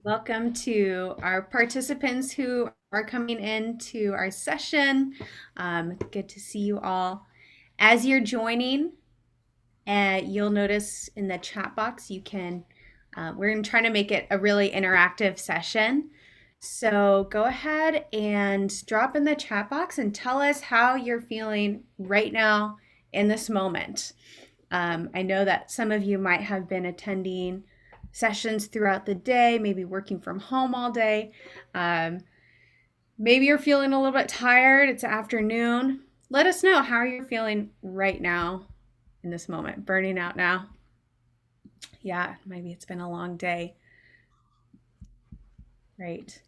Welcome to our participants who are coming into our session. Good to see you all. As you're joining, you'll notice in the chat box we're going to try to make it a really interactive session. So go ahead and drop in the chat box and tell us how you're feeling right now in this moment. I know that some of you might have been attending sessions throughout the day, maybe working from home all day. Um, Maybe you're feeling a little bit tired. It's afternoon. Let us know how you're feeling right now in this moment. Burning out now. Yeah, maybe it's been a long day. Right.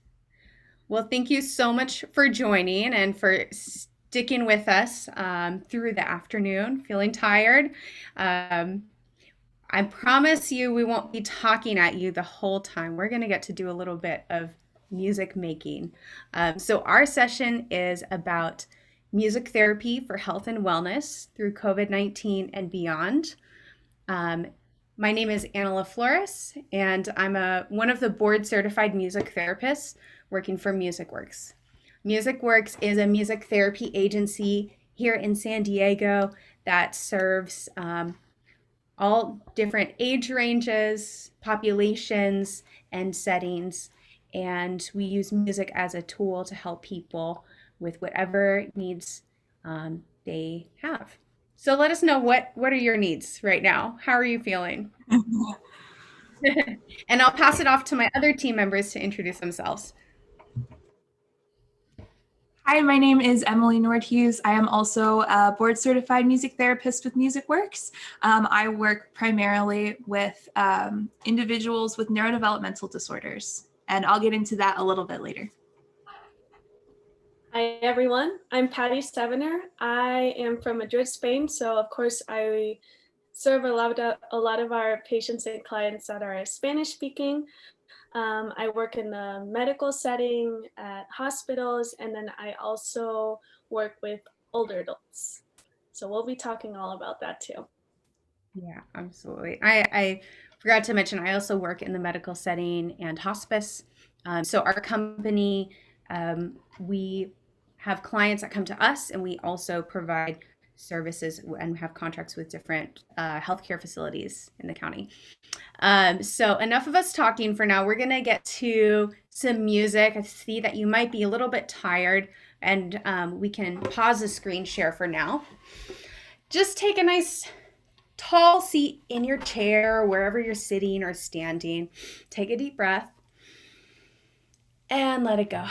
Well, thank you so much for joining and for sticking with us through the afternoon. Feeling tired? Um, I promise you we won't be talking at you the whole time. We're going to get to do a little bit of music making. So, our session is about music therapy for health and wellness through COVID-19 and beyond. Um, my name is Anna Flores, and I'm one of the board certified music therapists working for MusicWorx. MusicWorx is a music therapy agency here in San Diego that serves all different age ranges, populations, and settings. And we use music as a tool to help people with whatever needs they have. So let us know what are your needs right now? How are you feeling? And I'll pass it off to my other team members to introduce themselves. Hi, my name is Emily Nordhughes. I am also a board certified music therapist with MusicWorx. I work primarily with individuals with neurodevelopmental disorders, and I'll get into that a little bit later. Hi everyone, I'm Patty Stevener. I am from Madrid, Spain, so of course I serve a lot of our patients and clients that are Spanish speaking. I work in the medical setting at hospitals, and then I also work with older adults. So we'll be talking all about that too. Yeah, absolutely. I forgot to mention, I also work in the medical setting and hospice. So our company, we have clients that come to us, and we also provide services and have contracts with different healthcare facilities in the county. So enough of us talking for now. We're gonna get to some music. I see that you might be a little bit tired, and we can pause the screen share for now. Just take a nice tall seat in your chair, wherever you're sitting or standing. Take a deep breath and let it go.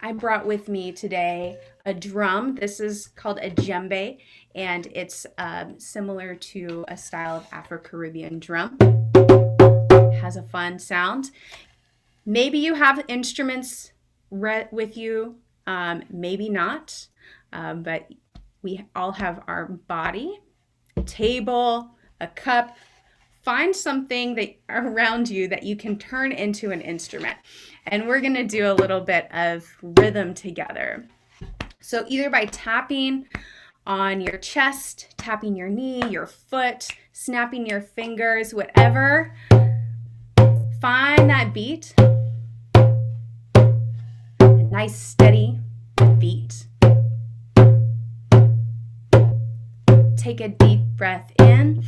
I brought with me today a drum. This is called a djembe, and it's similar to a style of Afro-Caribbean drum. It has a fun sound. Maybe you have instruments with you, maybe not, but we all have our body, a table, a cup. Find something that around you that you can turn into an instrument. And we're going to do a little bit of rhythm together. So either by tapping on your chest, tapping your knee, your foot, snapping your fingers, whatever. Find that beat. A nice steady beat. Take a deep breath in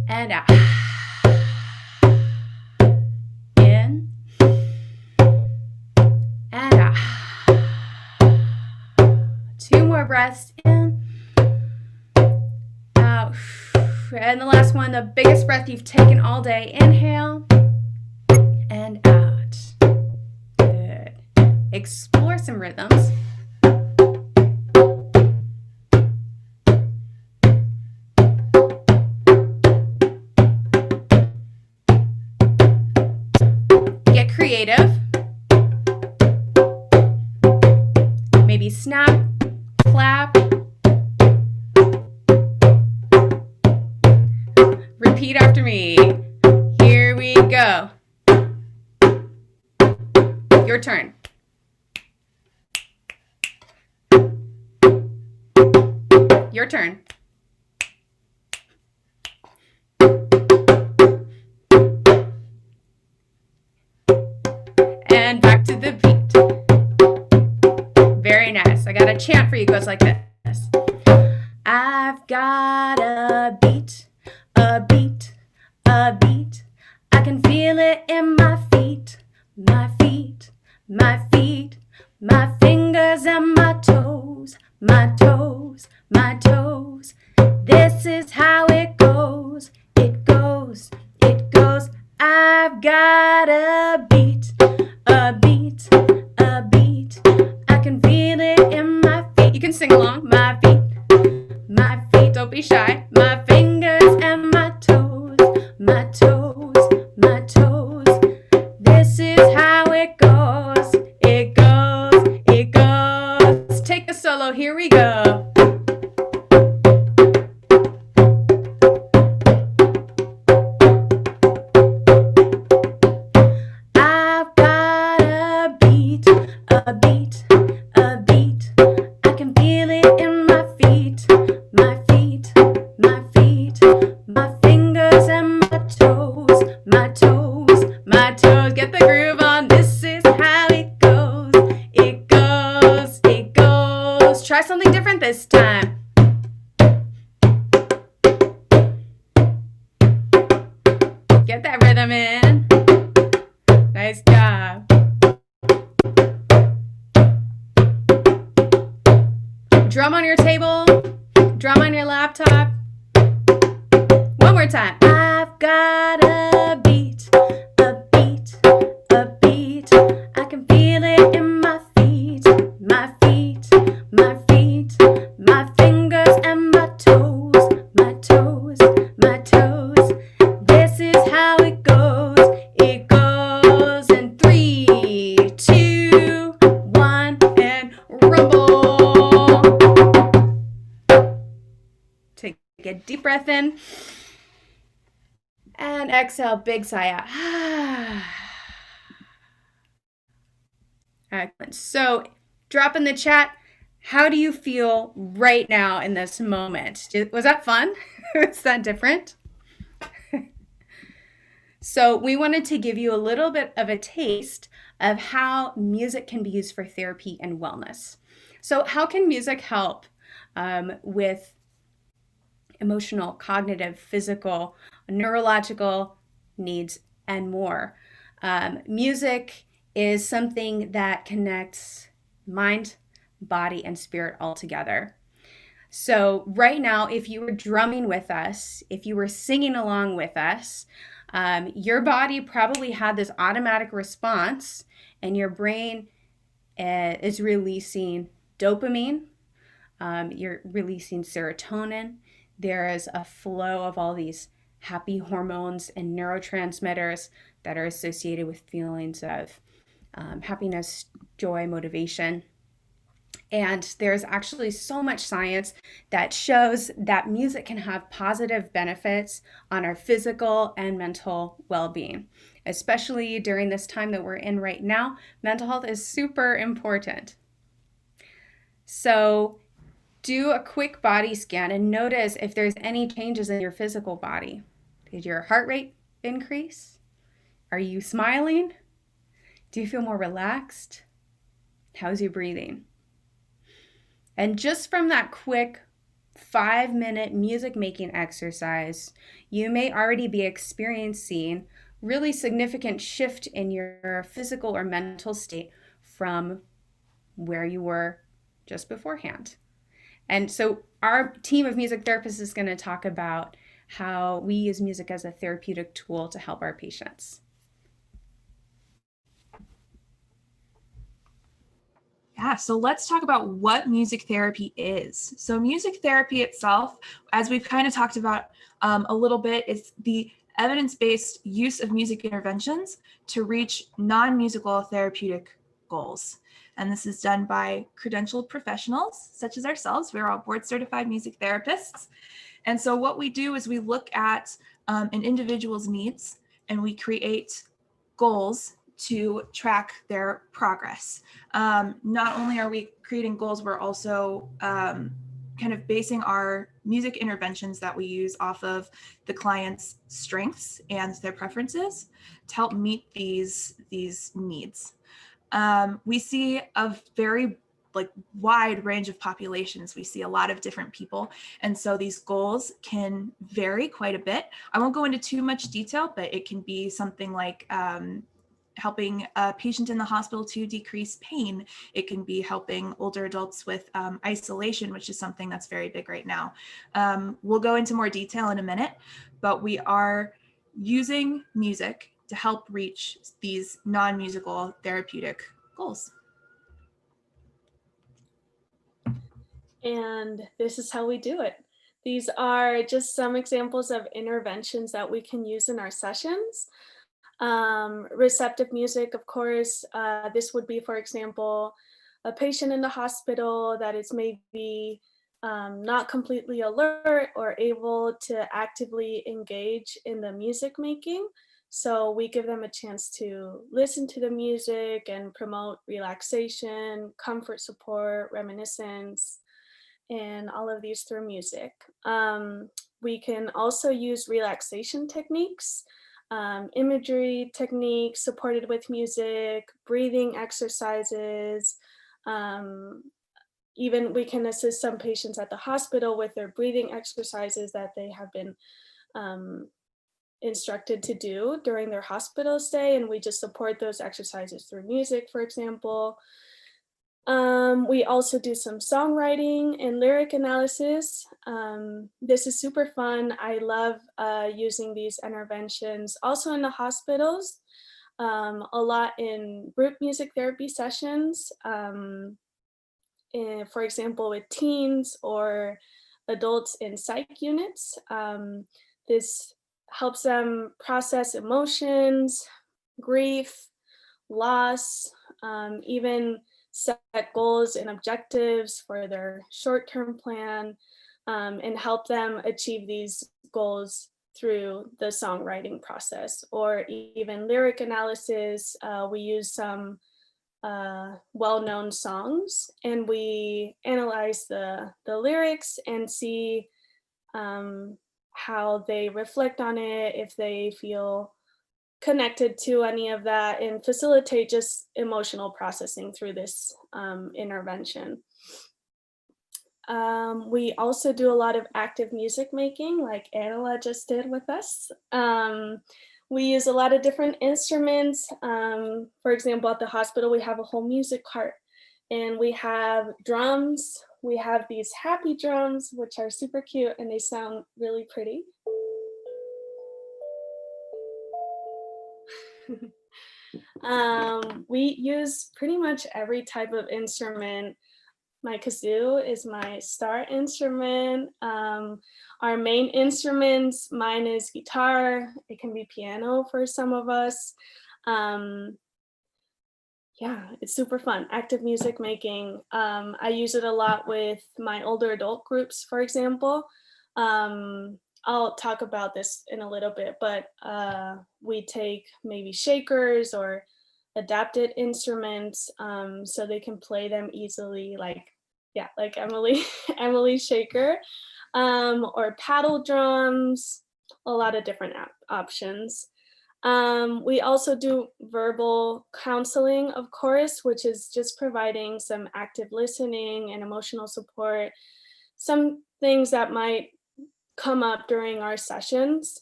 and out. In and out. Two more breaths in, out. And the last one, the biggest breath you've taken all day. Inhale and out. Good. Explore some rhythms. Get creative. Maybe snap, clap. Repeat after me. Here we go. Your turn. Your turn. and back to the beat. Very nice. I got a chant for you. It goes like this. I've got a beat, a beat, a beat. I can feel it in my feet, my feet, my feet, my fingers and my toes, my toes, my toes. This is how it goes, it goes, it goes. I've got a beat, a beat, a beat. I can feel it in my feet. You can sing along. My feet, don't be shy. My fingers and my toes, my toes, my toes. This is how it goes, it goes, it goes. Take a solo, here we go. I've got a beat, a beat, a beat. I can feel it in my feet, my feet, my feet, my fingers and my toes, my toes, my toes. Get the groove on. This is how it goes, it goes, it goes. Try something different this time. Get that rhythm in. Nice job. Drum on your table, drum on your laptop. One more time. I've got a beat, a beat, a beat. I can feel it in my feet, my feet, my feet, my fingers and my toes, my toes, my toes. This is how it goes, it goes. In 3, 2, 1, and rumble. Take a deep breath in. And exhale, big sigh out. Excellent. So drop in the chat, how do you feel right now in this moment? Was that fun? Was that different? So we wanted to give you a little bit of a taste of how music can be used for therapy and wellness. So how can music help with emotional, cognitive, physical, neurological needs, and more? Music is something that connects mind, body, and spirit all together. So right now, if you were drumming with us, if you were singing along with us, your body probably had this automatic response, and your brain is releasing dopamine. You're releasing serotonin. There is a flow of all these happy hormones and neurotransmitters that are associated with feelings of happiness, joy, motivation. And there's actually so much science that shows that music can have positive benefits on our physical and mental well-being, especially during this time that we're in right now. Mental health is super important. So do a quick body scan and notice if there's any changes in your physical body. Did your heart rate increase? Are you smiling? Do you feel more relaxed? How's your breathing? And just from that quick 5-minute music making exercise, you may already be experiencing really significant shift in your physical or mental state from where you were just beforehand. And so our team of music therapists is going to talk about how we use music as a therapeutic tool to help our patients. Yeah, so let's talk about what music therapy is. So music therapy itself, as we've kind of talked about a little bit, is the evidence-based use of music interventions to reach non-musical therapeutic goals. And this is done by credentialed professionals such as ourselves. We're all board certified music therapists. And so what we do is we look at an individual's needs and we create goals to track their progress. Not only are we creating goals, we're also kind of basing our music interventions that we use off of the client's strengths and their preferences to help meet these needs. We see a very wide range of populations. We see a lot of different people. And so these goals can vary quite a bit. I won't go into too much detail, but it can be something like helping a patient in the hospital to decrease pain. It can be helping older adults with isolation, which is something that's very big right now. We'll go into more detail in a minute, but we are using music to help reach these non-musical therapeutic goals. And this is how we do it. These are just some examples of interventions that we can use in our sessions. Receptive music, of course, this would be, for example, a patient in the hospital that is maybe not completely alert or able to actively engage in the music making. So we give them a chance to listen to the music and promote relaxation, comfort support, reminiscence, and all of these through music. We can also use relaxation techniques, imagery techniques supported with music, breathing exercises. Even we can assist some patients at the hospital with their breathing exercises that they have been instructed to do during their hospital stay, and we just support those exercises through music, for example. We also do some songwriting and lyric analysis. This is super fun. I love using these interventions also in the hospitals, a lot in group music therapy sessions, for example, with teens or adults in psych units. This helps them process emotions, grief, loss, even set goals and objectives for their short-term plan, and help them achieve these goals through the songwriting process. Or even lyric analysis, we use some well-known songs and we analyze the lyrics and see how they reflect on it, if they feel connected to any of that, and facilitate just emotional processing through this intervention. We also do a lot of active music making, like Angela just did with us. We use a lot of different instruments. For example, at the hospital, we have a whole music cart, and we have drums. We have these happy drums, which are super cute, and they sound really pretty. We use pretty much every type of instrument. My kazoo is my star instrument. Our main instruments, mine is guitar. It can be piano for some of us. Yeah, it's super fun. Active music making. I use it a lot with my older adult groups, for example. I'll talk about this in a little bit, but we take maybe shakers or adapted instruments, so they can play them easily, like Emily, Emily's shaker, or paddle drums, a lot of different options. We also do verbal counseling, of course, which is just providing some active listening and emotional support, some things that might come up during our sessions.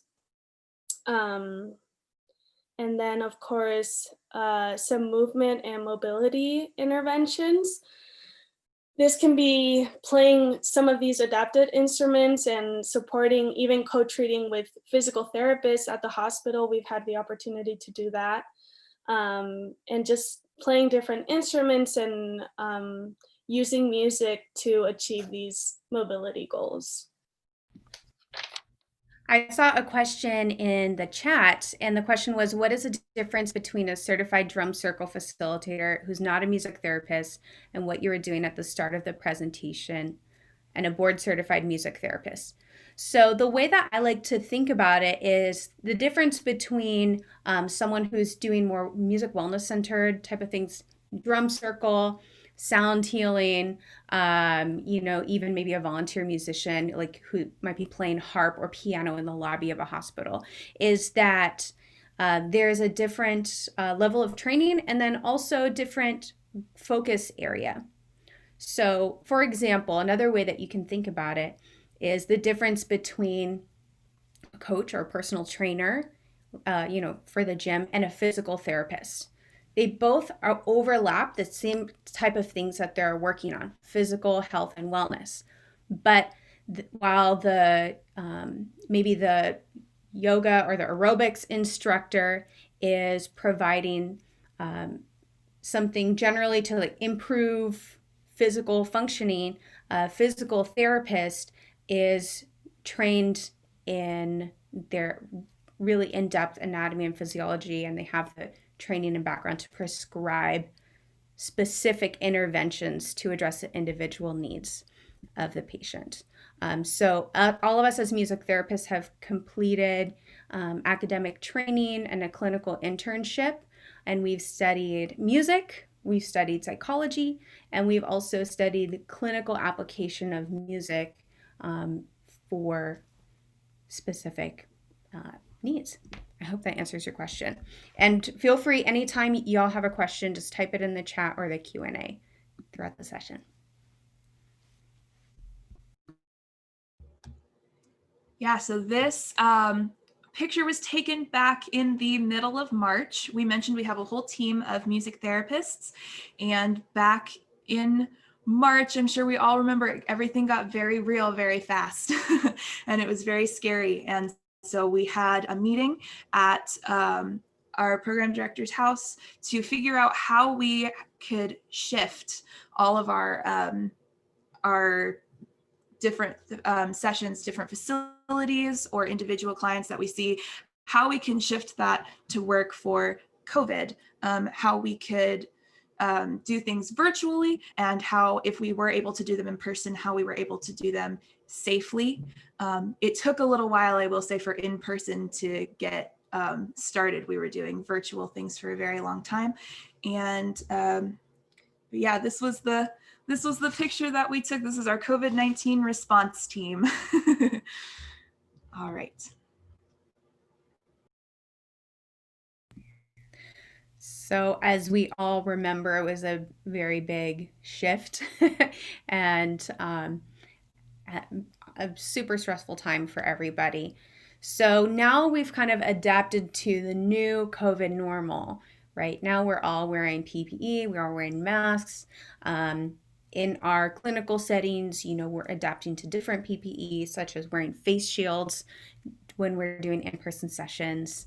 And then, of course, some movement and mobility interventions. This can be playing some of these adapted instruments and supporting, even co-treating with physical therapists at the hospital. We've had the opportunity to do that. And just playing different instruments and using music to achieve these mobility goals. I saw a question in the chat, and the question was, what is the difference between a certified drum circle facilitator who's not a music therapist and what you were doing at the start of the presentation, and a board certified music therapist? So the way that I like to think about it is the difference between someone who's doing more music wellness centered type of things, drum circle, sound healing, even maybe a volunteer musician like who might be playing harp or piano in the lobby of a hospital, is that there's a different level of training and then also different focus area. So, for example, another way that you can think about it is the difference between a coach or a personal trainer, for the gym, and a physical therapist. They both overlap the same type of things that they're working on: physical health and wellness. But while the maybe the yoga or the aerobics instructor is providing something generally to like improve physical functioning, a physical therapist is trained in their really in-depth anatomy and physiology, and they have the training and background to prescribe specific interventions to address the individual needs of the patient. So all of us as music therapists have completed academic training and a clinical internship, and we've studied music, we've studied psychology, and we've also studied the clinical application of music for specific needs. I hope that answers your question. And feel free, anytime y'all have a question, just type it in the chat or the Q&A throughout the session. Yeah, so this picture was taken back in the middle of March. We mentioned we have a whole team of music therapists, and back in March, I'm sure we all remember, everything got very real very fast and it was very scary. And so we had a meeting at our program director's house to figure out how we could shift all of our different sessions, different facilities or individual clients that we see, how we can shift that to work for COVID, how we could do things virtually, and how, if we were able to do them in person, how we were able to do them safely. It took a little while, I will say, for in-person to get started. We were doing virtual things for a very long time. And yeah, this was the picture that we took. This is our COVID-19 response team. All right. So as we all remember, it was a very big shift and a super stressful time for everybody. So now we've kind of adapted to the new COVID normal. Right now we're all wearing PPE, we're all wearing masks. In our clinical settings, we're adapting to different PPE, such as wearing face shields when we're doing in-person sessions.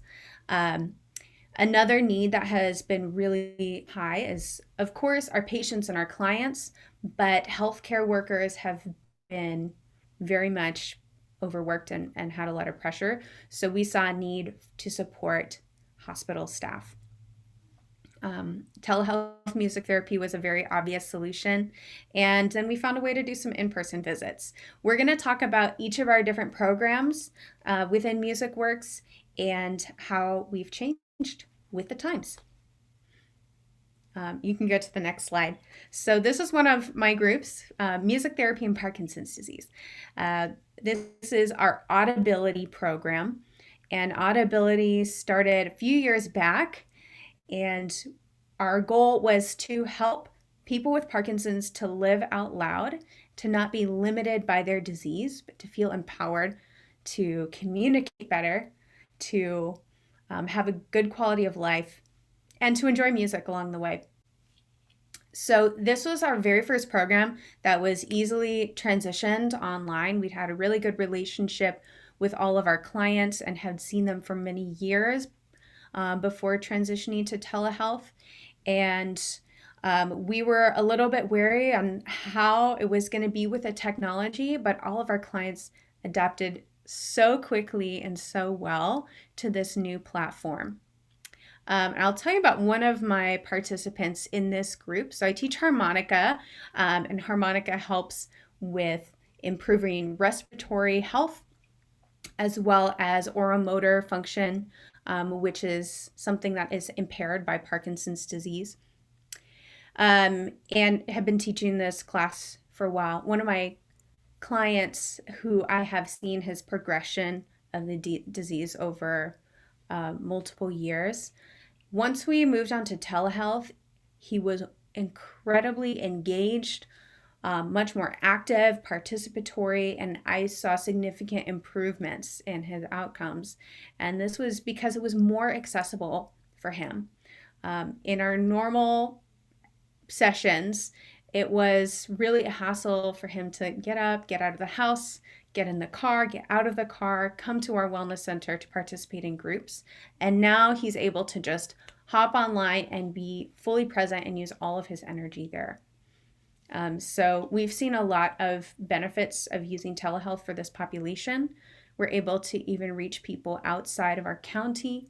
Another need that has been really high is, of course, our patients and our clients, but healthcare workers have been very much overworked and had a lot of pressure. So we saw a need to support hospital staff. Telehealth music therapy was a very obvious solution, and then we found a way to do some in-person visits. We're going to talk about each of our different programs within MusicWorx and how we've changed with the times. You can go to the next slide. So this is one of my groups, Music Therapy and Parkinson's Disease. This is our Audibility program, and Audibility started a few years back, and our goal was to help people with Parkinson's to live out loud, to not be limited by their disease, but to feel empowered to communicate better, to have a good quality of life, and to enjoy music along the way. So this was our very first program that was easily transitioned online. We'd had a really good relationship with all of our clients and had seen them for many years before transitioning to telehealth. And we were a little bit wary on how it was going to be with the technology, but all of our clients adapted so quickly and so well to this new platform. And I'll tell you about one of my participants in this group. So I teach harmonica, and harmonica helps with improving respiratory health as well as oromotor function, which is something that is impaired by Parkinson's disease. and have been teaching this class for a while. One of my clients who I have seen his progression of the disease over multiple years. Once we moved on to telehealth, he was incredibly engaged, much more active, participatory, and I saw significant improvements in his outcomes. And this was because it was more accessible for him. In our normal sessions, it was really a hassle for him to get up, get out of the house, get in the car, get out of the car, come to our wellness center to participate in groups. And now he's able to just hop online and be fully present and use all of his energy there. So we've seen a lot of benefits of using telehealth for this population. We're able to even reach people outside of our county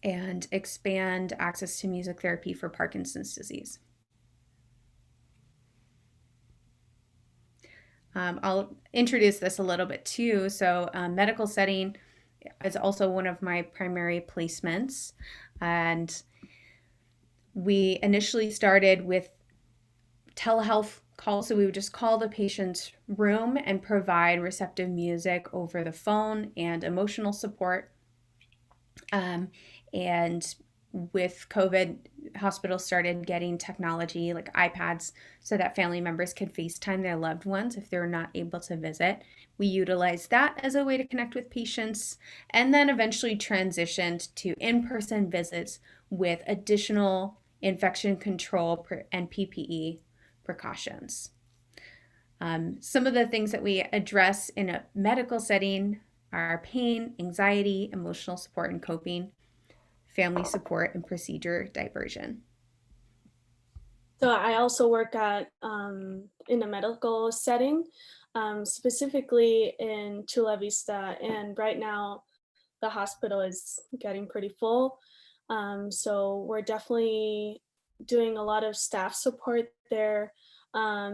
and expand access to music therapy for Parkinson's disease. I'll introduce this a little bit too. So medical setting is also one of my primary placements. And we initially started with telehealth calls. So we would just call the patient's room and provide receptive music over the phone and emotional support. And with COVID, hospitals started getting technology like iPads so that family members could FaceTime their loved ones if they're not able to visit. We utilized that as a way to connect with patients, and then eventually transitioned to in-person visits with additional infection control and PPE precautions. Some of the things that we address in a medical setting are pain, anxiety, emotional support and coping, family support, and procedure diversion. So I also work at in a medical setting, specifically in Chula Vista, and right now the hospital is getting pretty full. So we're definitely doing a lot of staff support there.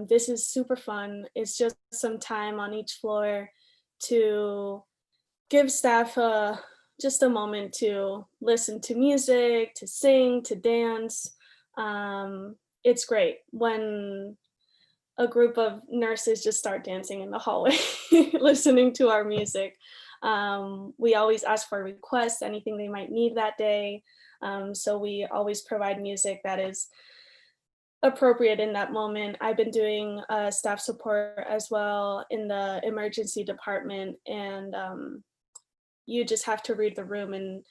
This is super fun. It's just some time on each floor to give staff just a moment to listen to music, to sing, to dance. It's great when a group of nurses just start dancing in the hallway, listening to our music. We always ask for requests, anything they might need that day. So we always provide music that is appropriate in that moment. I've been doing staff support as well in the emergency department, and you just have to read the room and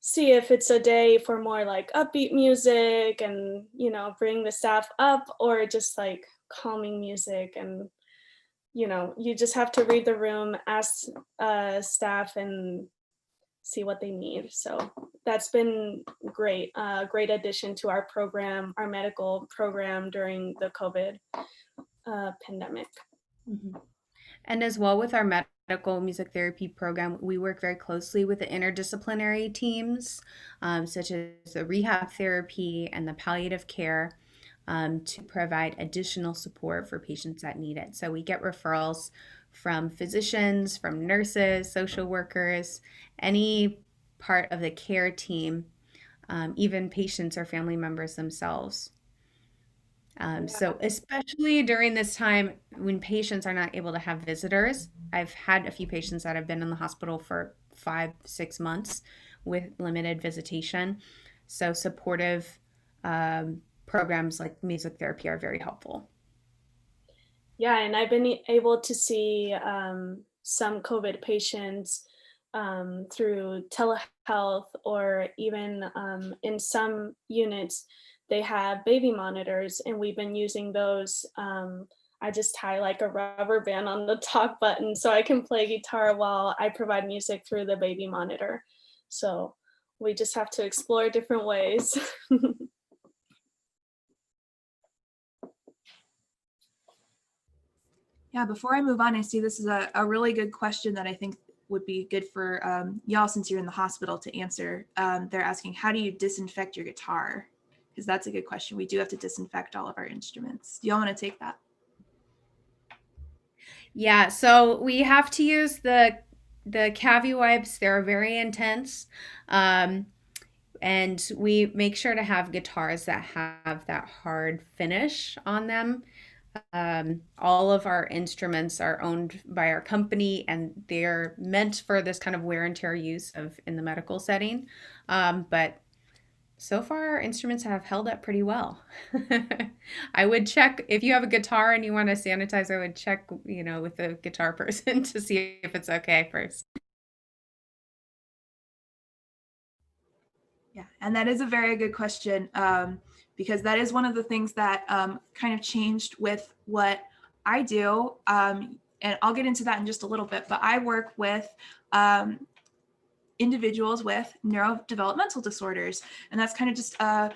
see if it's a day for more like upbeat music and, bring the staff up, or just like calming music. And, you just have to read the room, ask staff, and see what they need. So that's been great, great addition to our program, our medical program during the COVID pandemic. Mm-hmm. And as well with our medical music therapy program, we work very closely with the interdisciplinary teams, such as the rehab therapy and the palliative care, to provide additional support for patients that need it. So we get referrals from physicians, from nurses, social workers, any part of the care team, even patients or family members themselves. So especially during this time when patients are not able to have visitors, I've had a few patients that have been in the hospital for 5-6 months with limited visitation. So supportive programs like music therapy are very helpful. Yeah, and I've been able to see some COVID patients through telehealth, or even in some units, they have baby monitors, and we've been using those. I just tie like a rubber band on the talk button so I can play guitar while I provide music through the baby monitor. So we just have to explore different ways. Yeah, before I move on, I see this is a really good question that I think would be good for y'all, since you're in the hospital, to answer. They're asking, how do you disinfect your guitar? Because that's a good question. We do have to disinfect all of our instruments. Do y'all want to take that? Yeah, so we have to use the Cavi wipes. They're very intense. And we make sure to have guitars that have that hard finish on them. All of our instruments are owned by our company, and they're meant for this kind of wear and tear use of in the medical setting. But so far, our instruments have held up pretty well. I would check if you have a guitar and you want to sanitize. I would check, with the guitar person to see if it's okay first. Yeah, and that is a very good question, because that is one of the things that kind of changed with what I do. And I'll get into that in just a little bit, but I work with individuals with neurodevelopmental disorders. And that's kind of just a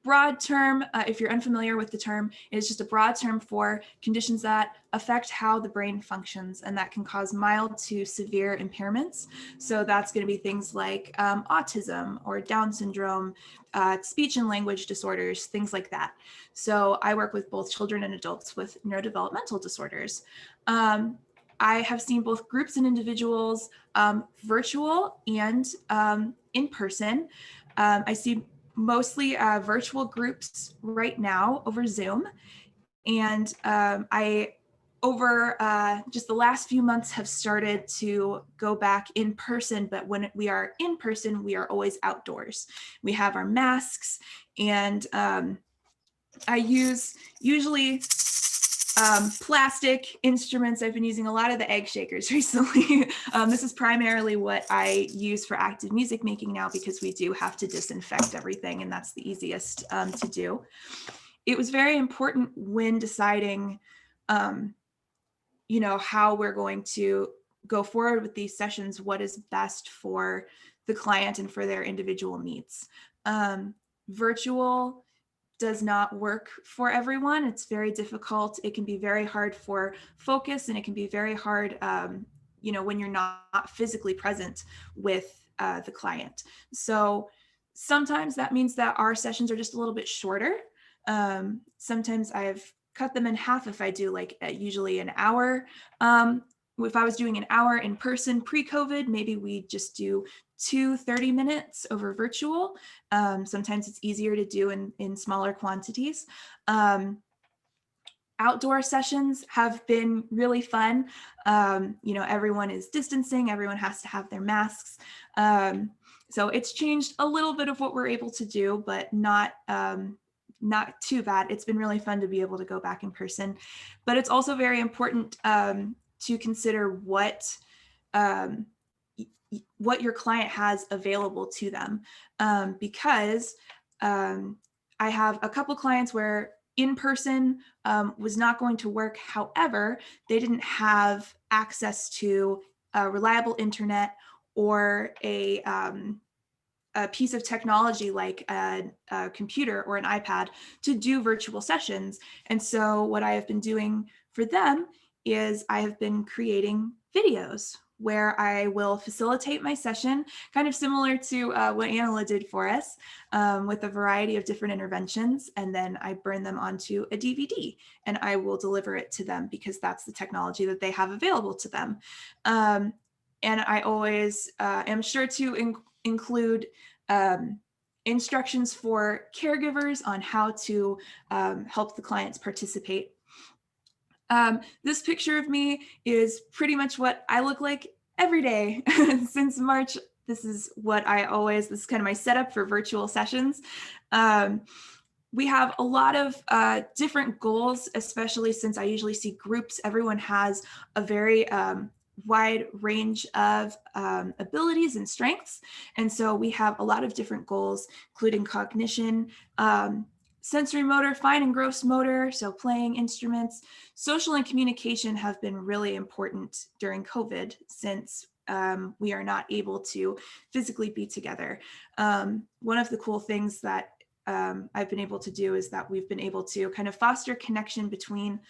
broad term. If you're unfamiliar with the term, it's just a broad term for conditions that affect how the brain functions, and that can cause mild to severe impairments. So that's going to be things like autism or Down syndrome, speech and language disorders, things like that. So I work with both children and adults with neurodevelopmental disorders. I have seen both groups and individuals, virtual and in person. I see mostly virtual groups right now over Zoom. And I, over just the last few months, have started to go back in person. But when we are in person, we are always outdoors. We have our masks, and I use usually plastic instruments. I've been using a lot of the egg shakers recently. This is primarily what I use for active music making now, because we do have to disinfect everything, and that's the easiest to do. It was very important when deciding, how we're going to go forward with these sessions, what is best for the client and for their individual needs. Virtual does not work for everyone. It's very difficult. It can be very hard for focus, and it can be very hard, when you're not physically present with the client. So sometimes that means that our sessions are just a little bit shorter. Sometimes I've cut them in half if I do usually an hour. If I was doing an hour in person pre-COVID, maybe we just do 30 minutes over virtual. Sometimes it's easier to do in smaller quantities. Outdoor sessions have been really fun. Everyone is distancing, everyone has to have their masks. So it's changed a little bit of what we're able to do, but not too bad. It's been really fun to be able to go back in person. But it's also very important to consider what your client has available to them, because I have a couple clients where in person was not going to work. However, they didn't have access to reliable internet or a piece of technology like a computer or an iPad to do virtual sessions. And so what I have been doing for them is I have been creating videos where I will facilitate my session, kind of similar to what Angela did for us, with a variety of different interventions. And then I burn them onto a DVD and I will deliver it to them, because that's the technology that they have available to them. And I always am sure to include instructions for caregivers on how to help the clients participate. This picture of me is pretty much what I look like every day since March. This is kind of my setup for virtual sessions. We have a lot of different goals, especially since I usually see groups. Everyone has a very wide range of abilities and strengths. And so we have a lot of different goals, including cognition, sensory motor, fine and gross motor, so playing instruments. Social and communication have been really important during COVID, since we are not able to physically be together. One of the cool things that I've been able to do is that we've been able to kind of foster connection between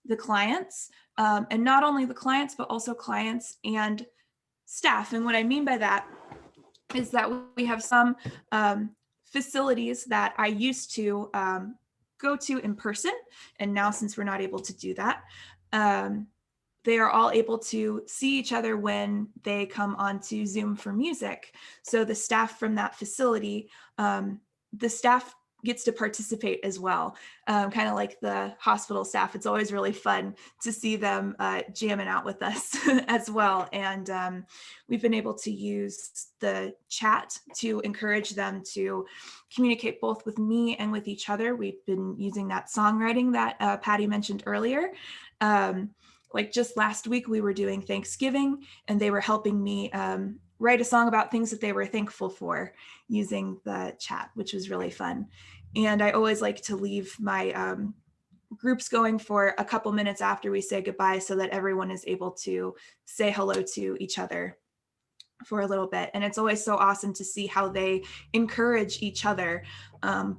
the clients, and not only the clients, but also clients and staff. And what I mean by that is that we have some facilities that I used to go to in person. And now, since we're not able to do that, they are all able to see each other when they come onto Zoom for music. So the staff from that facility, the staff gets to participate as well, kind of like the hospital staff. It's always really fun to see them jamming out with us as well. And we've been able to use the chat to encourage them to communicate both with me and with each other. We've been using that songwriting that Patty mentioned earlier. Like just last week, we were doing Thanksgiving, and they were helping me write a song about things that they were thankful for using the chat, which was really fun. And I always like to leave my groups going for a couple minutes after we say goodbye so that everyone is able to say hello to each other for a little bit. And it's always so awesome to see how they encourage each other,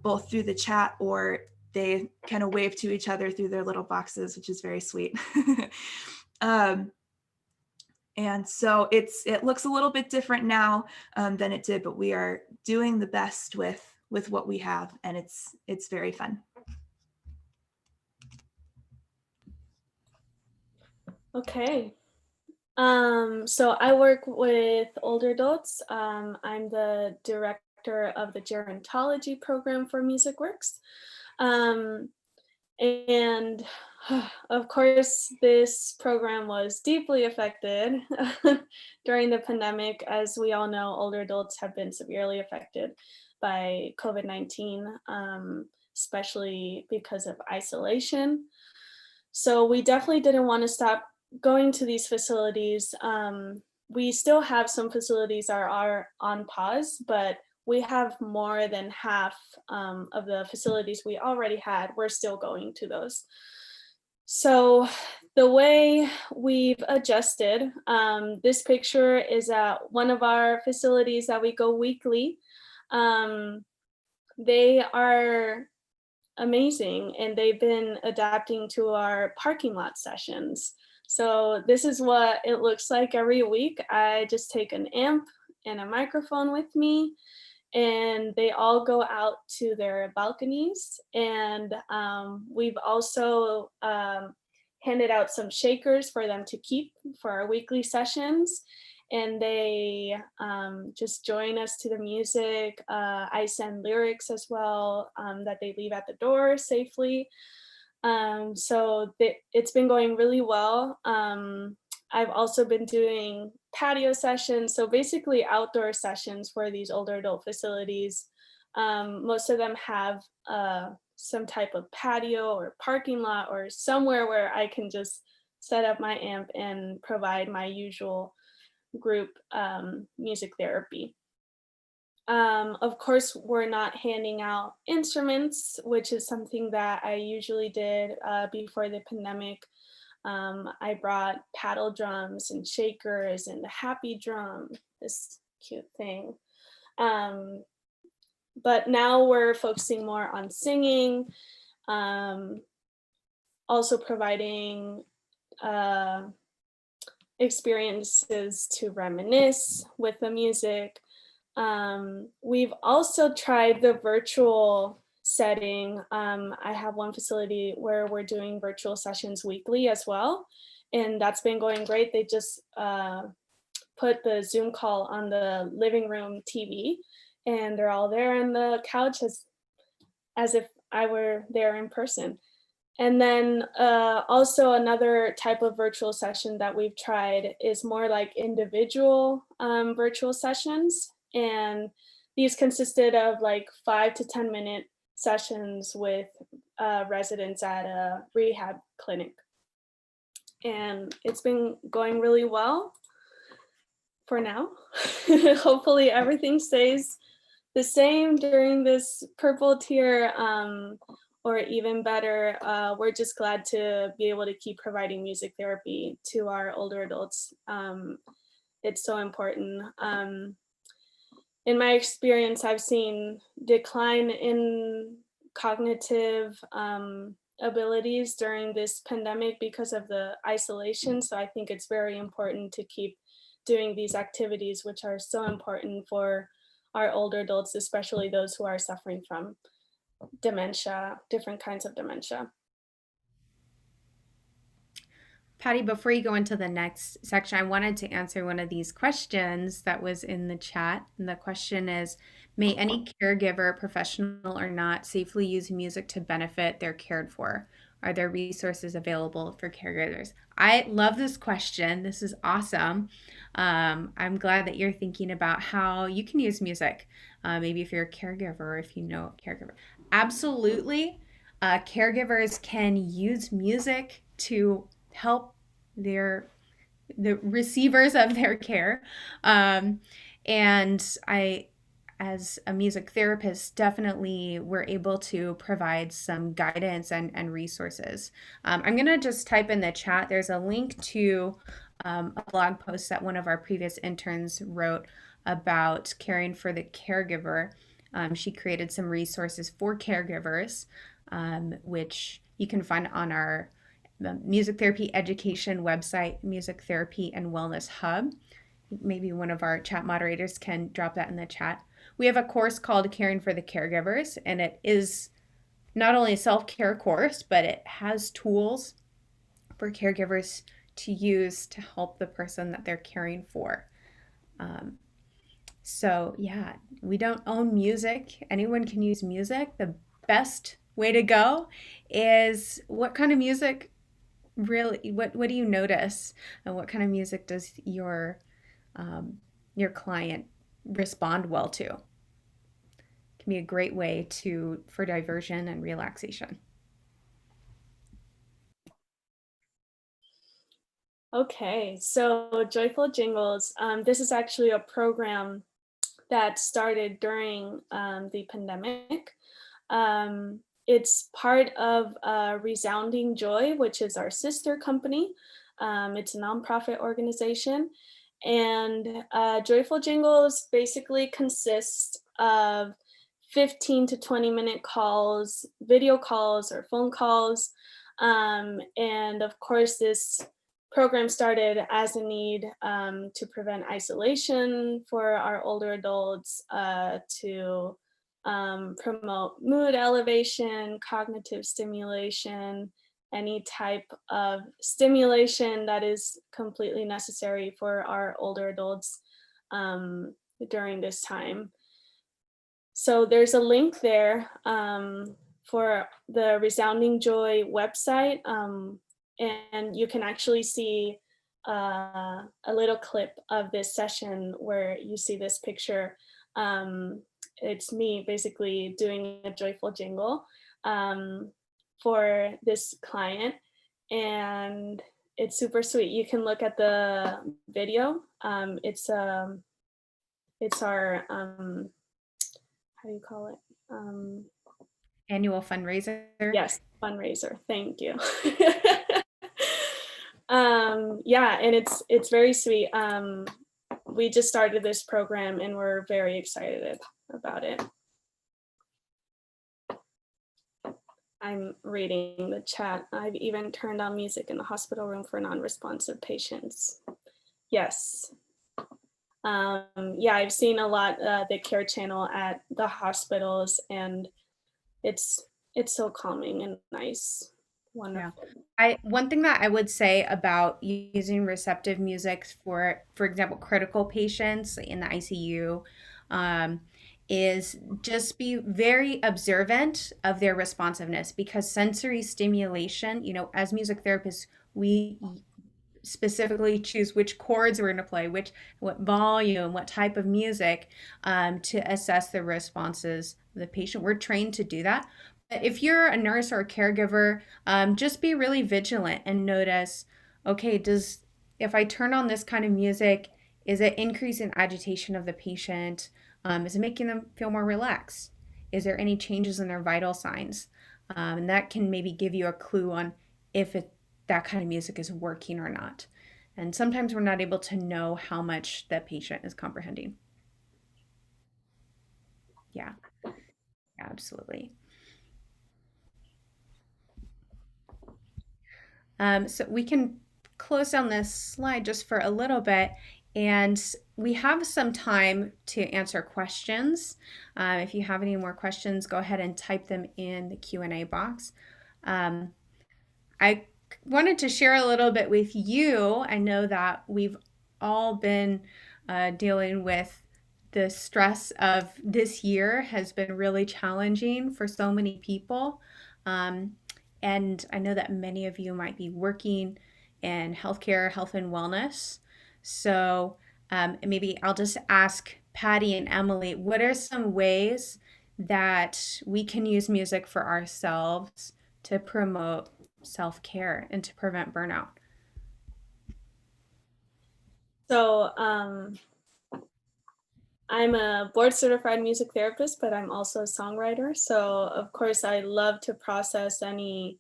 both through the chat, or they kind of wave to each other through their little boxes, which is very sweet. And so it looks a little bit different now than it did, but we are doing the best with what we have, and it's very fun. Okay. So I work with older adults. I'm the director of the gerontology program for MusicWorx. And of course, this program was deeply affected during the pandemic. As we all know, older adults have been severely affected by COVID-19, especially because of isolation. So we definitely didn't want to stop going to these facilities. We still have some facilities that are on pause, but we have more than half of the facilities we already had. We're still going to those. So the way we've adjusted, this picture is at one of our facilities that we go weekly. They are amazing, and they've been adapting to our parking lot sessions. So this is what it looks like every week. I just take an amp and a microphone with me, and they all go out to their balconies. And we've also handed out some shakers for them to keep for our weekly sessions. And they just join us to the music. I send lyrics as well that they leave at the door safely. So it's been going really well. I've also been doing patio sessions, so basically outdoor sessions for these older adult facilities. Most of them have some type of patio or parking lot or somewhere where I can just set up my amp and provide my usual group music therapy. Of course, we're not handing out instruments, which is something that I usually did before the pandemic. I brought paddle drums and shakers and the happy drum, this cute thing. But now we're focusing more on singing, also providing experiences to reminisce with the music. We've also tried the virtual setting. I have one facility where we're doing virtual sessions weekly as well, and that's been going great. They just put the Zoom call on the living room TV, and they're all there on the couch as if I were there in person. And then also another type of virtual session that we've tried is more like individual virtual sessions. And these consisted of like 5 to 10 minute sessions with residents at a rehab clinic. And it's been going really well for now. Hopefully everything stays the same during this purple tier, or even better. We're just glad to be able to keep providing music therapy to our older adults. It's so important. In my experience, I've seen decline in cognitive abilities during this pandemic because of the isolation. So I think it's very important to keep doing these activities, which are so important for our older adults, especially those who are suffering from dementia, different kinds of dementia. Patty, before you go into the next section, I wanted to answer one of these questions that was in the chat. And the question is, may any caregiver, professional or not, safely use music to benefit their cared for? Are there resources available for caregivers? I love this question. This is awesome. I'm glad that you're thinking about how you can use music. Maybe if you're a caregiver or if you know a caregiver. Absolutely. Caregivers can use music to help the receivers of their care. And I, as a music therapist, definitely were able to provide some guidance and resources. I'm going to just type in the chat. There's a link to a blog post that one of our previous interns wrote about caring for the caregiver. She created some resources for caregivers, which you can find on our music therapy education website, Music Therapy and Wellness Hub. Maybe one of our chat moderators can drop that in the chat. We have a course called Caring for the Caregivers, and it is not only a self-care course, but it has tools for caregivers to use to help the person that they're caring for. So yeah, we don't own music. Anyone can use music. The best way to go is what kind of music really, what do you notice, and what kind of music does your client respond well to? It can be a great way for diversion and relaxation. Okay, so Joyful Jingles, this is actually a program that started during the pandemic. It's part of Resounding Joy, which is our sister company. It's a nonprofit organization. And Joyful Jingles basically consists of 15 to 20-minute calls, video calls or phone calls. And of course, this program started as a need to prevent isolation for our older adults, to promote mood elevation, cognitive stimulation, any type of stimulation that is completely necessary for our older adults during this time. So there's a link there for the Resounding Joy website, and you can actually see a little clip of this session where you see this picture. It's me basically doing a joyful jingle for this client, and it's super sweet. You can look at the video. It's our how do you call it? Annual fundraiser. Yes, fundraiser. Thank you. Yeah, and it's very sweet. We just started this program and we're very excited about it. I'm reading the chat. I've even turned on music in the hospital room for non-responsive patients. Yes. Yeah, I've seen a lot the care channel at the hospitals, and it's so calming and nice. Wonderful. Yeah. One thing that I would say about using receptive music for example, critical patients in the ICU, is just be very observant of their responsiveness, because sensory stimulation, as music therapists, we specifically choose which chords we're going to play, what volume, what type of music, to assess the responses of the patient. We're trained to do that. But if you're a nurse or a caregiver, just be really vigilant and notice, okay, if I turn on this kind of music, is it increasing agitation of the patient? Is it making them feel more relaxed? Is there any changes in their vital signs? And that can maybe give you a clue on if that kind of music is working or not. And sometimes we're not able to know how much the patient is comprehending. Yeah, absolutely. So we can close down this slide just for a little bit, and we have some time to answer questions. If you have any more questions, go ahead and type them in the Q&A box. I wanted to share a little bit with you. I know that we've all been dealing with the stress of this year has been really challenging for so many people. Um, and I know that many of you might be working in healthcare, health and wellness. So maybe I'll just ask Patty and Emily, what are some ways that we can use music for ourselves to promote self-care and to prevent burnout? So I'm a board certified music therapist, but I'm also a songwriter. So of course I love to process anything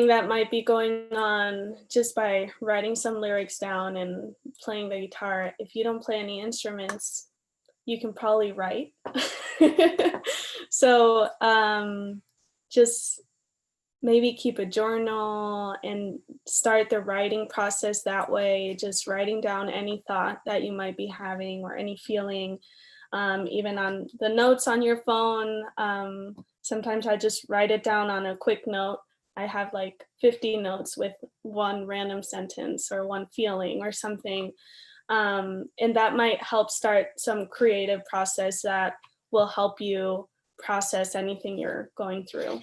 that might be going on just by writing some lyrics down and playing the guitar. If you don't play any instruments, you can probably write. So just maybe keep a journal and start the writing process that way, just writing down any thought that you might be having or any feeling, even on the notes on your phone. Sometimes I just write it down on a quick note. I have like 50 notes with one random sentence or one feeling or something. And that might help start some creative process that will help you process anything you're going through.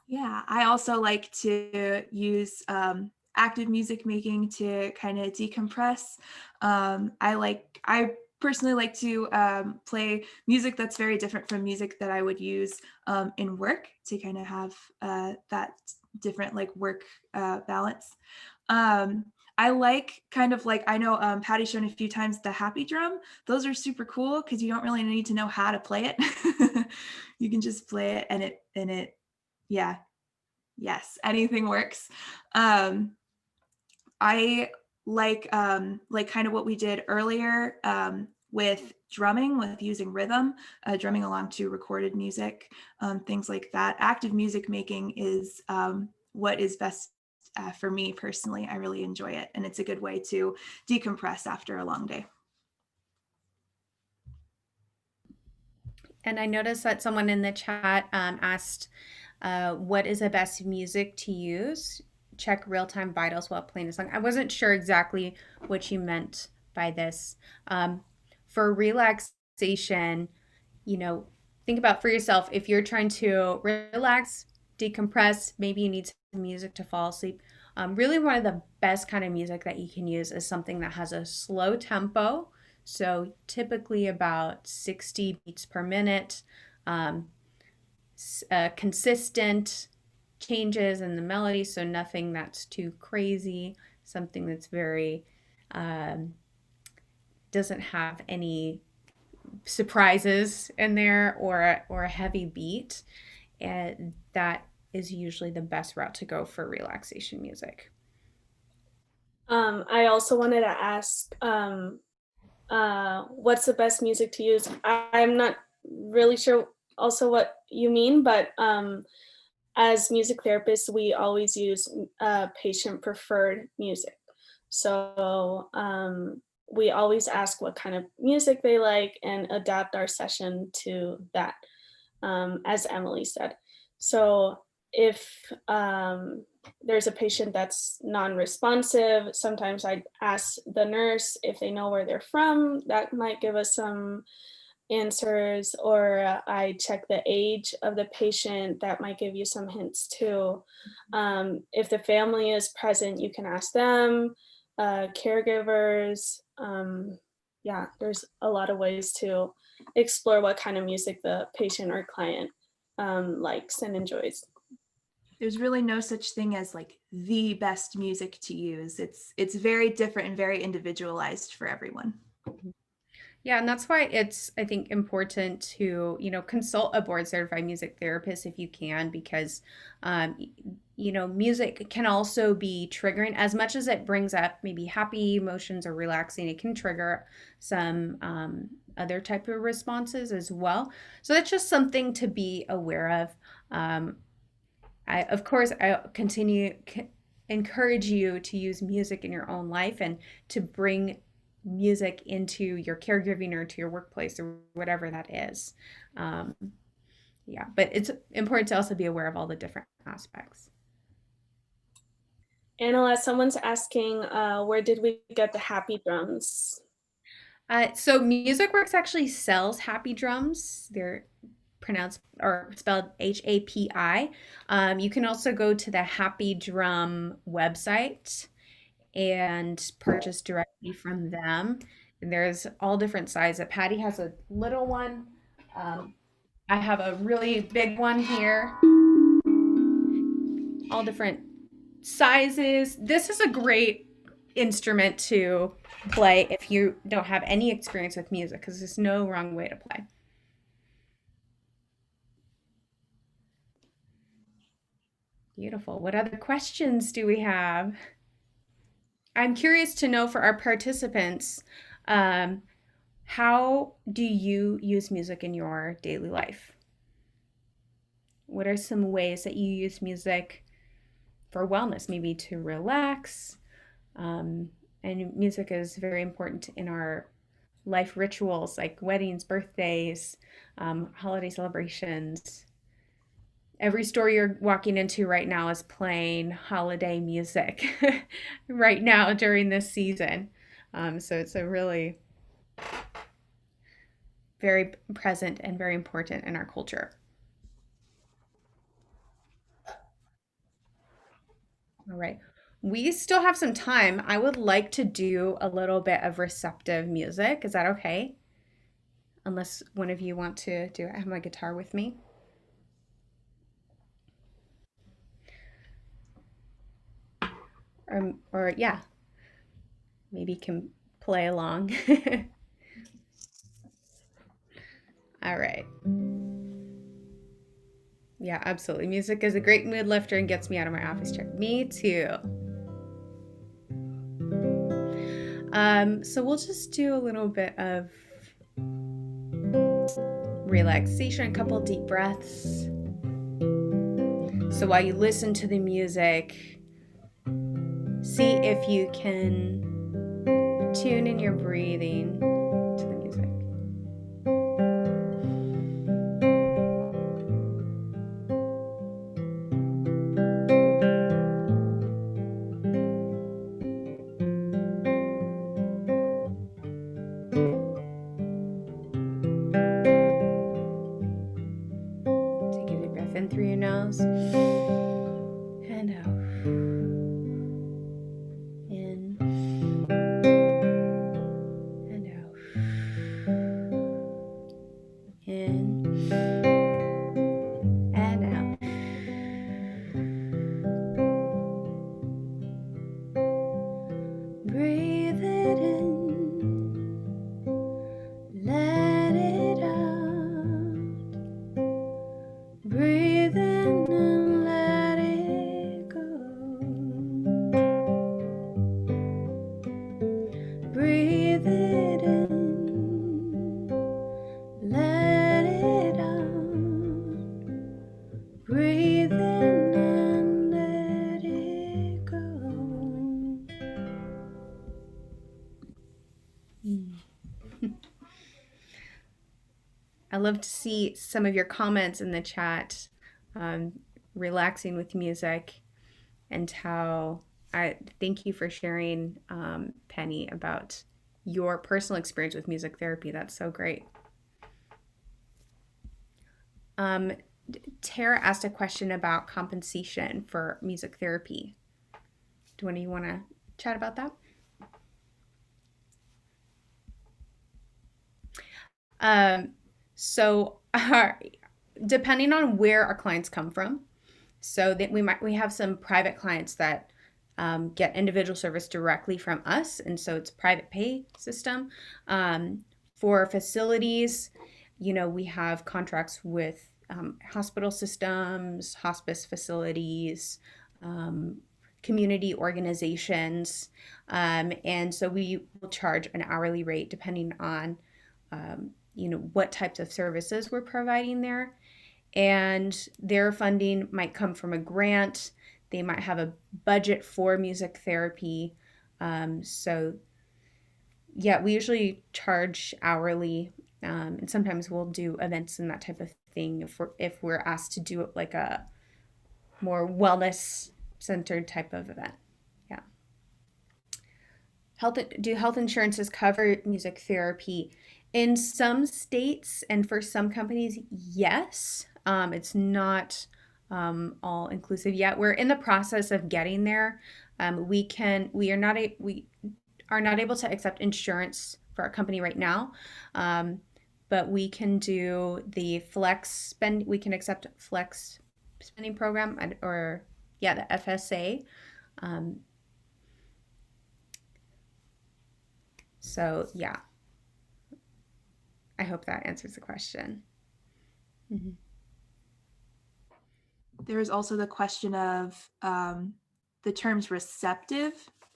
Yeah, I also like to use active music making to kind of decompress. I personally like to play music that's very different from music that I would use in work to kind of have that different like work balance. I like kind of like, I know Patty's shown a few times the happy drum. Those are super cool because you don't really need to know how to play it. You can just play it and it yeah, yes, anything works. I like kind of what we did earlier with drumming, with using rhythm, drumming along to recorded music, things like that. Active music making is what is best for me personally. I really enjoy it, and it's a good way to decompress after a long day. And I noticed that someone in the chat asked, what is the best music to use? Check real-time vitals while playing a song. I wasn't sure exactly what you meant by this. For relaxation, think about for yourself, if you're trying to relax, decompress, maybe you need some music to fall asleep. Really one of the best kind of music that you can use is something that has a slow tempo. So typically about 60 beats per minute, consistent changes in the melody, so nothing that's too crazy, something that's very, doesn't have any surprises in there or a heavy beat. And that is usually the best route to go for relaxation music. I also wanted to ask, what's the best music to use? I'm not really sure also what you mean, but as music therapists, we always use patient preferred music. So we always ask what kind of music they like and adapt our session to that, as Emily said. So if there's a patient that's non-responsive, sometimes I ask the nurse if they know where they're from. That might give us some answers, or I check the age of the patient. That might give you some hints too. If the family is present, you can ask them, caregivers. Yeah, there's a lot of ways to explore what kind of music the patient or client likes and enjoys. There's really no such thing as like the best music to use. It's very different and very individualized for everyone. Yeah, and that's why it's, I think, important to, consult a board certified music therapist if you can, because, music can also be triggering as much as it brings up maybe happy emotions or relaxing. It can trigger some other type of responses as well. So that's just something to be aware of. Of course, I encourage you to use music in your own life and to bring music into your caregiving or to your workplace or whatever that is. Yeah, but it's important to also be aware of all the different aspects. Anna, someone's asking, where did we get the happy drums? So MusicWorx actually sells happy drums. They're pronounced or spelled HAPI. You can also go to the Happy Drum website and purchase directly from them. And there's all different sizes. Patty has a little one. I have a really big one here. All different sizes. This is a great instrument to play if you don't have any experience with music, because there's no wrong way to play. Beautiful. What other questions do we have? I'm curious to know for our participants, um, how do you use music in your daily life? What are some ways that you use music for wellness, maybe to relax? And music is very important in our life rituals like weddings, birthdays, holiday celebrations. Every store you're walking into right now is playing holiday music right now during this season. So it's a really very present and very important in our culture. All right. We still have some time. I would like to do a little bit of receptive music. Is that okay? Unless one of you want to do it. I have my guitar with me. Or yeah, maybe you can play along. All right. Yeah, absolutely. Music is a great mood lifter and gets me out of my office chair. Me too. So we'll just do a little bit of relaxation, a couple deep breaths. So while you listen to the music, see if you can tune in your breathing to the music. Take a deep breath in through your nose and out. In and out. In and out. Breathe it in, let it out. Breathe in and let it go. Breathe it in, let it out. Breathe in and let it go. I love to see some of your comments in the chat, relaxing with music, and how I thank you for sharing, Penny, about your personal experience with music therapy. That's so great. Tara asked a question about compensation for music therapy. Do one of you want to chat about that? So depending on where our clients come from, so that we have some private clients that get individual service directly from us, and so it's private pay system. For facilities, we have contracts with hospital systems, hospice facilities, community organizations, and so we will charge an hourly rate depending on what types of services we're providing there. And their funding might come from a grant. They might have a budget for music therapy. So yeah, we usually charge hourly, and sometimes we'll do events and that type of thing if we're asked to do it like a more wellness centered type of event. Yeah. Do health insurances cover music therapy? In some states and for some companies, yes. It's not all inclusive yet. We're in the process of getting there. We are not able to accept insurance for our company right now, but we can do the flex spend. We can accept flex spending program or yeah, the FSA. Um, so yeah, I hope that answers the question. Mm-hmm. There's also the question of the terms receptive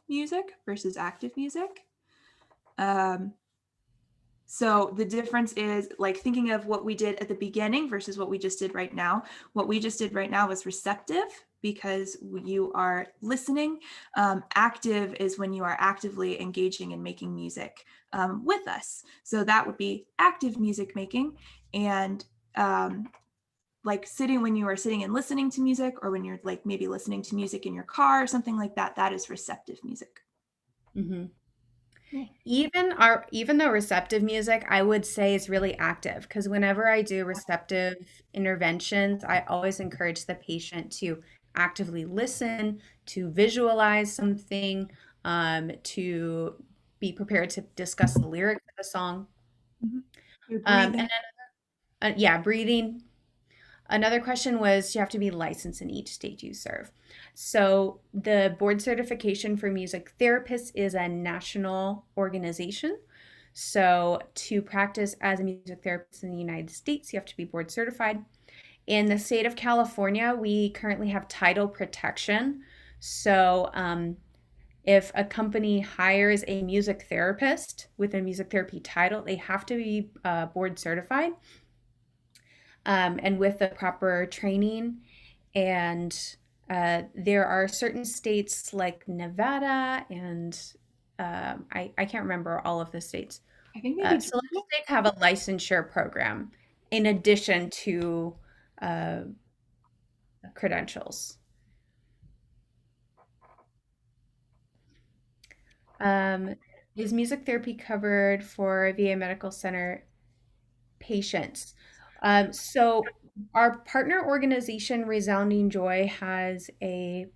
music versus active music. So the difference is like thinking of what we did at the beginning versus what we just did right now. What we just did right now was receptive because you are listening. Active is when you are actively engaging and making music with us. So that would be active music making. And like when you are sitting and listening to music, or when you're like maybe listening to music in your car or something like that, that is receptive music. Mm-hmm. Yeah. Even though receptive music, I would say is really active because whenever I do receptive interventions, I always encourage the patient to actively listen, to visualize something, to be prepared to discuss the lyrics of a song. You're And breathing. then, yeah, breathing. Another question was you have to be licensed in each state you serve. So the board certification for music therapists is a national organization. So to practice as a music therapist in the United States, you have to be board certified. In the state of California, we currently have title protection. So if a company hires a music therapist with a music therapy title, they have to be board certified and with the proper training. And there are certain states like Nevada and I can't remember all of the states. I think maybe Select states have a licensure program in addition to credentials. Is music therapy covered for VA Medical Center patients? So our partner organization, Resounding Joy, has a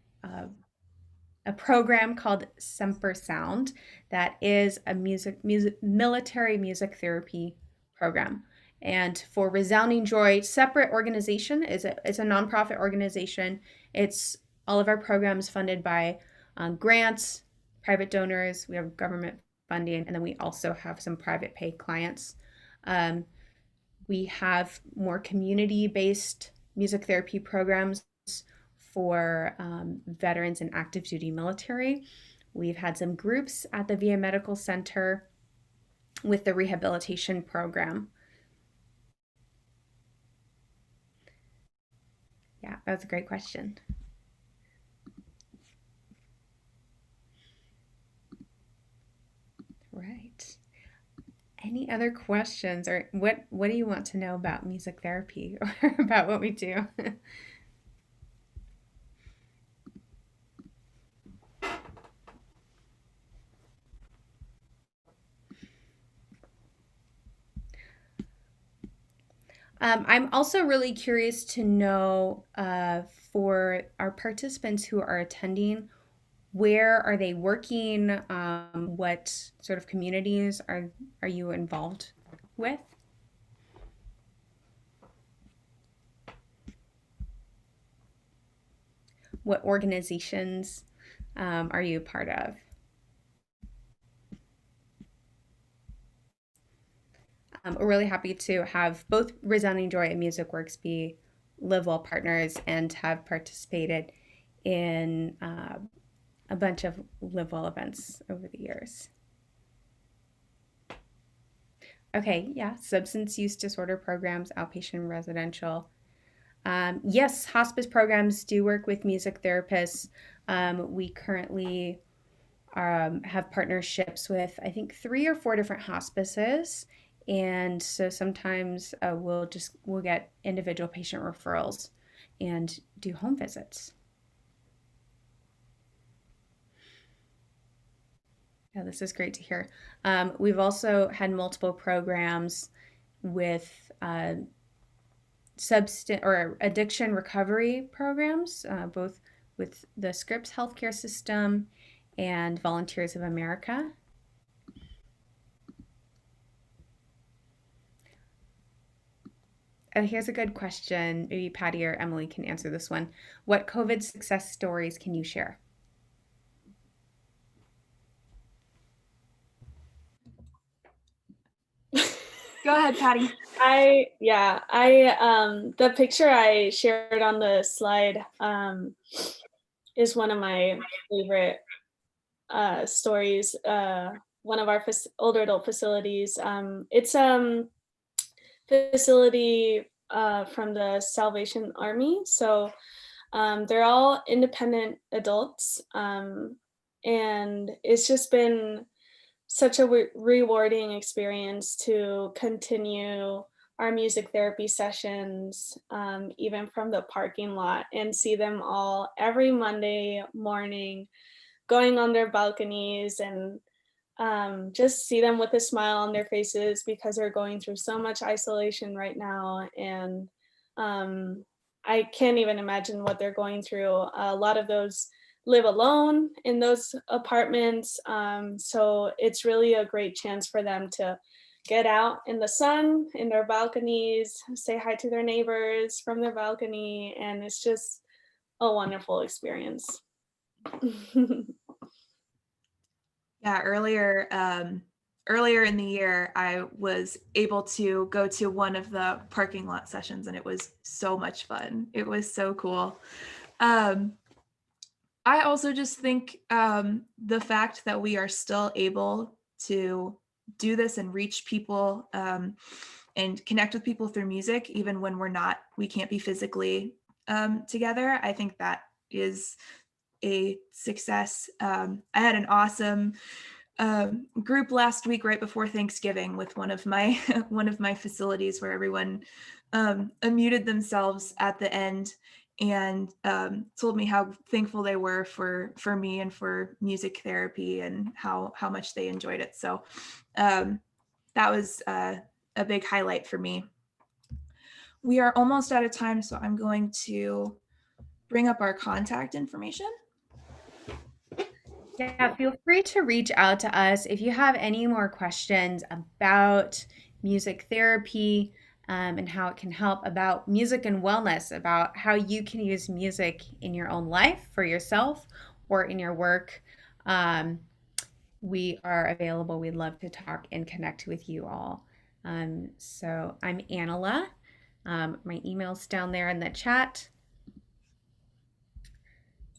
program called Semper Sound that is a military music therapy program. And for Resounding Joy, separate organization it's a nonprofit organization. It's all of our programs funded by grants, private donors. We have government funding, and then we also have some private pay clients. We have more community-based music therapy programs for veterans and active duty military. We've had some groups at the VA Medical Center with the rehabilitation program. Yeah, that's a great question. Right. Any other questions, or what do you want to know about music therapy or about what we do? I'm also really curious to know for our participants who are attending, where are they working? What sort of communities are you involved with? What organizations are you part of? We're really happy to have both Resounding Joy and MusicWorx be Live Well partners and have participated in a bunch of Live Well events over the years. Okay, yeah, substance use disorder programs, outpatient residential. Yes, hospice programs do work with music therapists. We currently have partnerships with, I think, 3 or 4 different hospices And so sometimes we'll get individual patient referrals and do home visits. Yeah, this is great to hear. We've also had multiple programs with substance or addiction recovery programs, both with the Scripps healthcare system and Volunteers of America. Here's a good question. Maybe Patty or Emily can answer this one. What COVID success stories can you share? Go ahead, Patty. The picture I shared on the slide is one of my favorite stories. One of our older adult facilities. It's facility from the Salvation Army. So they're all independent adults. And it's just been such a rewarding experience to continue our music therapy sessions, even from the parking lot, and see them all every Monday morning going on their balconies and just see them with a smile on their faces because they're going through so much isolation right now. And I can't even imagine what they're going through. A lot of those live alone in those apartments. So it's really a great chance for them to get out in the sun, in their balconies, say hi to their neighbors from their balcony. And it's just a wonderful experience. Yeah, earlier in the year, I was able to go to one of the parking lot sessions, and it was so much fun. It was so cool. I also just think the fact that we are still able to do this and reach people and connect with people through music, even when we can't be physically together, I think that is a success. I had an awesome group last week right before Thanksgiving with one of my facilities where everyone unmuted themselves at the end and told me how thankful they were for me and for music therapy and how much they enjoyed it. So that was a big highlight for me. We are almost out of time, so I'm going to bring up our contact information. Yeah, feel free to reach out to us if you have any more questions about music therapy and how it can help, about music and wellness, about how you can use music in your own life for yourself or in your work. We are available. We'd love to talk and connect with you all. So I'm Anela. My email's down there in the chat.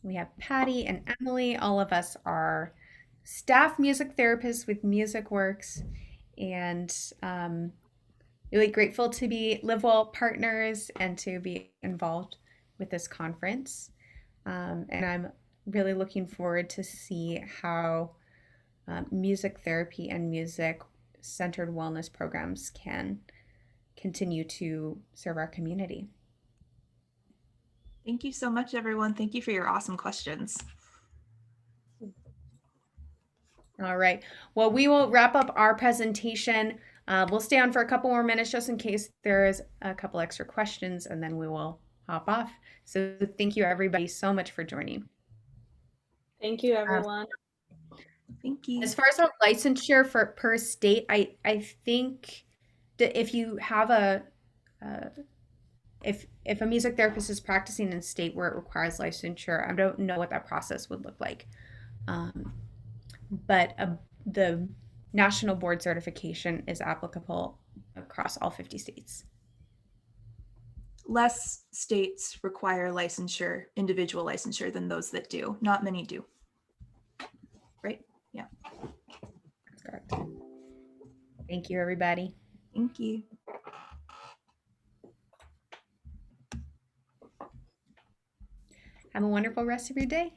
We have Patty and Emily. All of us are staff music therapists with MusicWorx, and really grateful to be LiveWell partners and to be involved with this conference. And I'm really looking forward to see how music therapy and music-centered wellness programs can continue to serve our community. Thank you so much, everyone. Thank you for your awesome questions. All right. Well, we will wrap up our presentation. We'll stay on for a couple more minutes just in case there's a couple extra questions, and then we will hop off. So thank you, everybody, so much for joining. Thank you, everyone. Thank you. As far as our licensure for per state, I think that if you have if a music therapist is practicing in a state where it requires licensure, I don't know what that process would look like. But the national board certification is applicable across all 50 states. Less states require licensure, individual licensure, than those that do. Not many do. Right? Yeah. That's correct. Thank you, everybody. Thank you. Have a wonderful rest of your day.